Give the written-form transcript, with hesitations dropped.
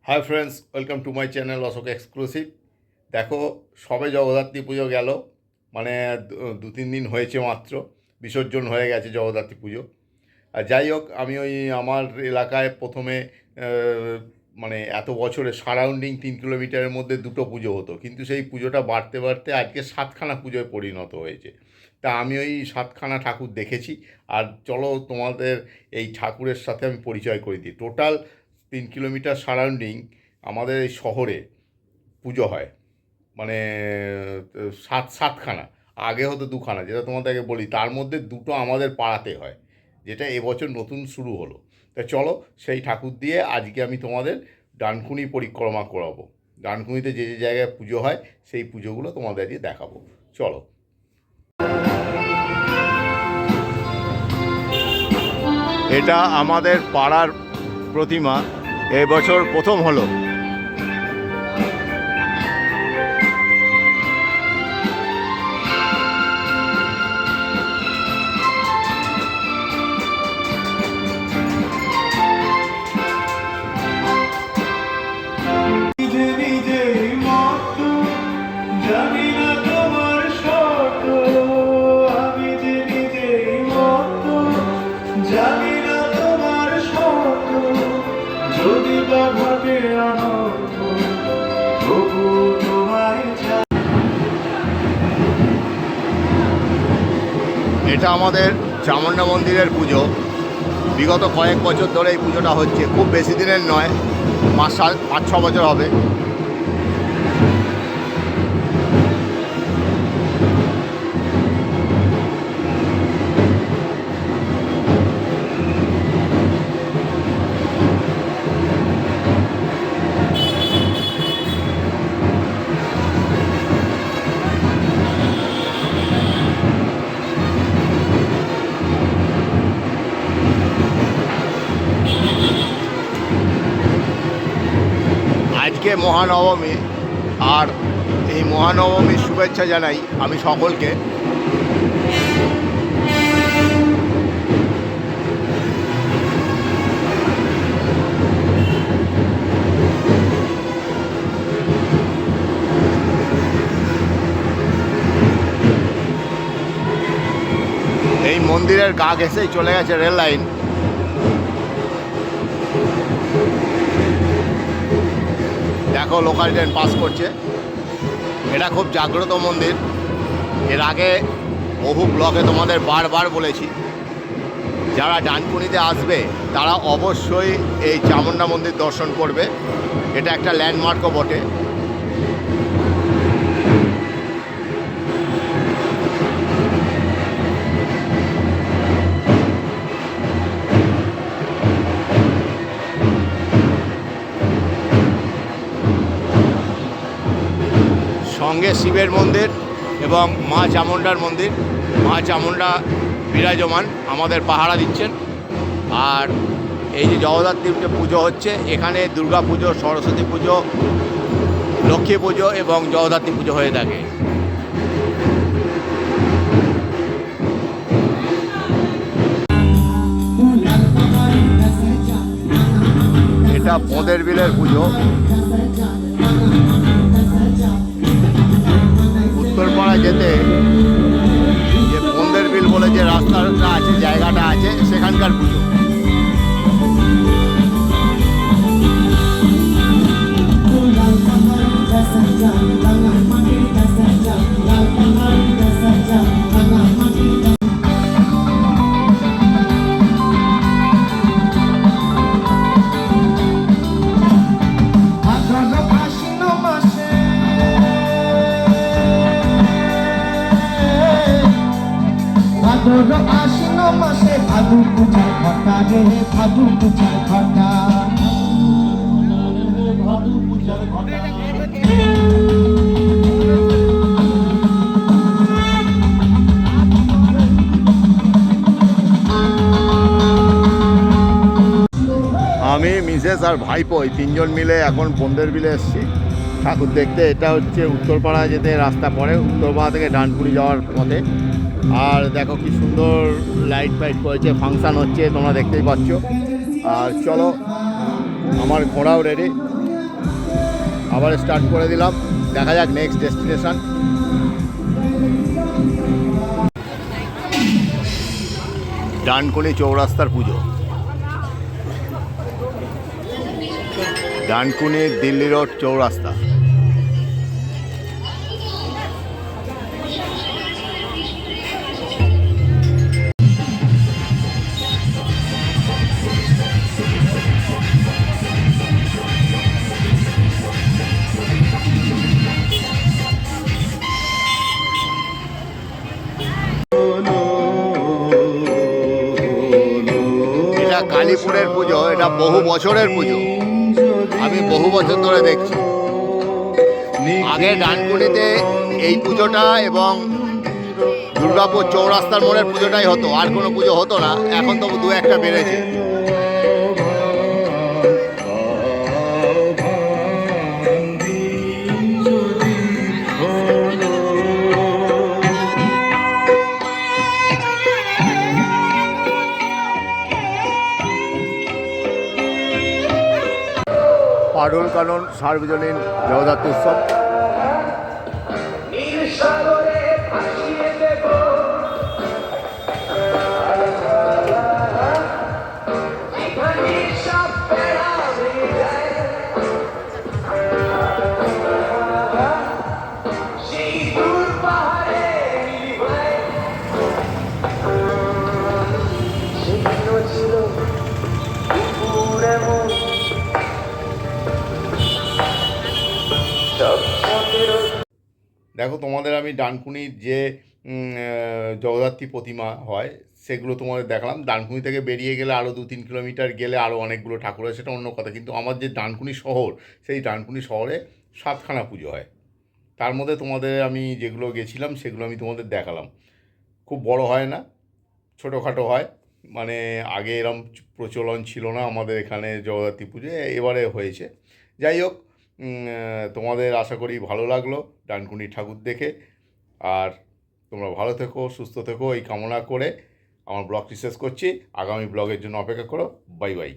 High friends, welcome to my channel Ashok exclusive. দেখো, সবে জগদ্ধাত্রী পুজো গেল, মানে 2-3 দিন হয়েছে মাত্র, বিসর্জন হয়ে গেছে জগদ্ধাত্রী পুজো। আর যাই হোক, আমি ওই আমার এলাকায় প্রথমে মানে এত বছরে সারাউন্ডিং 3 কিলোমিটারের মধ্যে দুটো পুজো হতো, কিন্তু সেই পুজোটা বাড়তে বাড়তে আজকে 7খানা পুজোয় পরিণত হয়েছে। তা আমি ওই 7খানা ঠাকুর দেখেছি। আর চলো তোমাদের এই ঠাকুরের সাথে আমি পরিচয় করে দিই। টোটাল 3 কিলোমিটার সারাউন্ডিং আমাদের এই শহরে পুজো হয়, মানে সাতখানা। আগে হতো 2খানা, যেটা তোমাদেরকে বলি, তার মধ্যে দুটো আমাদের পাড়াতে হয়, যেটা এবছর নতুন শুরু হলো। তা চলো, সেই ঠাকুর দিয়ে আজকে আমি তোমাদের ডানকুনি পরিক্রমা করাবো। ডানকুনিতে যে যে জায়গায় পুজো হয় সেই পুজোগুলো তোমাদের আজকে দেখাবো। চলো। এটা আমাদের পাড়ার প্রতিমা, এবছর প্রথম হলো। এটা আমাদের চামুণ্ডা মন্দিরের পুজো। বিগত কয়েক বছর ধরে এই পুজোটা হচ্ছে, খুব বেশি দিনের নয়, 5-6 বছর হবে। আজকে মহানবমী, আর এই মহানবমীর শুভেচ্ছা জানাই আমি সকলকে। এই মন্দিরের গা ঘেঁষেই চলে গেছে রেল লাইন। দেখো, লোকাল ট্রেন পাস করছে। এটা খুব জাগ্রত মন্দির। এর আগে বহু ব্লগে তোমাদের বারবার বলেছি, যারা ডানকুনিতে আসবে তারা অবশ্যই এই চামুণ্ডা মন্দির দর্শন করবে। এটা একটা ল্যান্ডমার্কও বটে। সঙ্গে শিবের মন্দির এবং মা চামুণ্ডার মন্দির। মা চামুণ্ডা বিরাজমান, আমাদের পাহারা দিচ্ছেন। আর এই যে জগদ্ধাত্রীর যে পুজো হচ্ছে, এখানে দুর্গা পুজো, সরস্বতী পুজো, লক্ষ্মী পুজো এবং জগদ্ধাত্রী পুজো হয়ে থাকে। এটা বোঁদের বিলের পুজো। উত্তরপাড়ায় যেতে যে বোঁদের বিল বলে যে রাস্তাটা আছে, জায়গাটা আছে, সেখানকার পুজো। আশ্বিন মাসে ভাদু পূজার ঘটা রে, ভাদু পূজার ঘটা, ভাদু পূজার ঘটা। আমি, মিসেস আর ভাইপো এই 3জন মিলে এখন বোঁদের বিলে এসেছি ঠাকুর দেখতে। এটা হচ্ছে উত্তরপাড়া যেতে রাস্তা পড়ে, উত্তরপাড়া থেকে ডানকুনি যাওয়ার পথে। আর দেখো কি সুন্দর লাইট ফাইট করেছে, ফাংশান হচ্ছে, তোমরা দেখতেই পাচ্ছ। আর চলো, আমার ঘোড়াও রেডি, আবার স্টার্ট করে দিলাম, দেখা যাক নেক্সট ডেস্টিনেশন। ডানকুনি চৌরাস্তার পুজো, ডানকুনি দিল্লি রোড চৌরাস্তা। এটা কালীপুরের পুজো, এটা বহু বছরের পুজো, আমি বহু বছর ধরে দেখছি। আগে ডানকুনিতে এই পুজোটা এবং দুর্গাপুর চৌরাস্তার মোড়ের পুজোটাই হতো, আর কোনো পুজো হতো না। এখন তো দু একটা বেড়েছে। পাডুল কানন সার্বজনীন জগদ্ধাত্রী উৎসব। দেখো, তোমাদের আমি ডানকুনির যে জগদ্ধাত্রী প্রতিমা হয় সেগুলো তোমাদের দেখালাম। ডানকুনি থেকে বেরিয়ে গেলে আরও 2-3 কিলোমিটার গেলে আরও অনেকগুলো ঠাকুর হয়, সেটা অন্য কথা। কিন্তু আমার যে ডানকুনি শহর, সেই ডানকুনি শহরে 7খানা পুজো হয়। তার মধ্যে তোমাদের আমি যেগুলো গেছিলাম সেগুলো আমি তোমাদের দেখালাম। খুব বড় হয় না, ছোটোখাটো হয়। মানে আগে এরম প্রচলন ছিল না আমাদের এখানে জগদ্ধাত্রী পুজো, এবারে হয়েছে। যাই হোক, তোমাদের আশা করি ভালো লাগলো ডানকুনি ঠাকুর দেখে। আর তোমরা ভালো থেকো, সুস্থ থেকো, এই কামনা করে আমার ব্লগটি শেষ করছি। আগামী ব্লগের জন্য অপেক্ষা করো। Bye bye.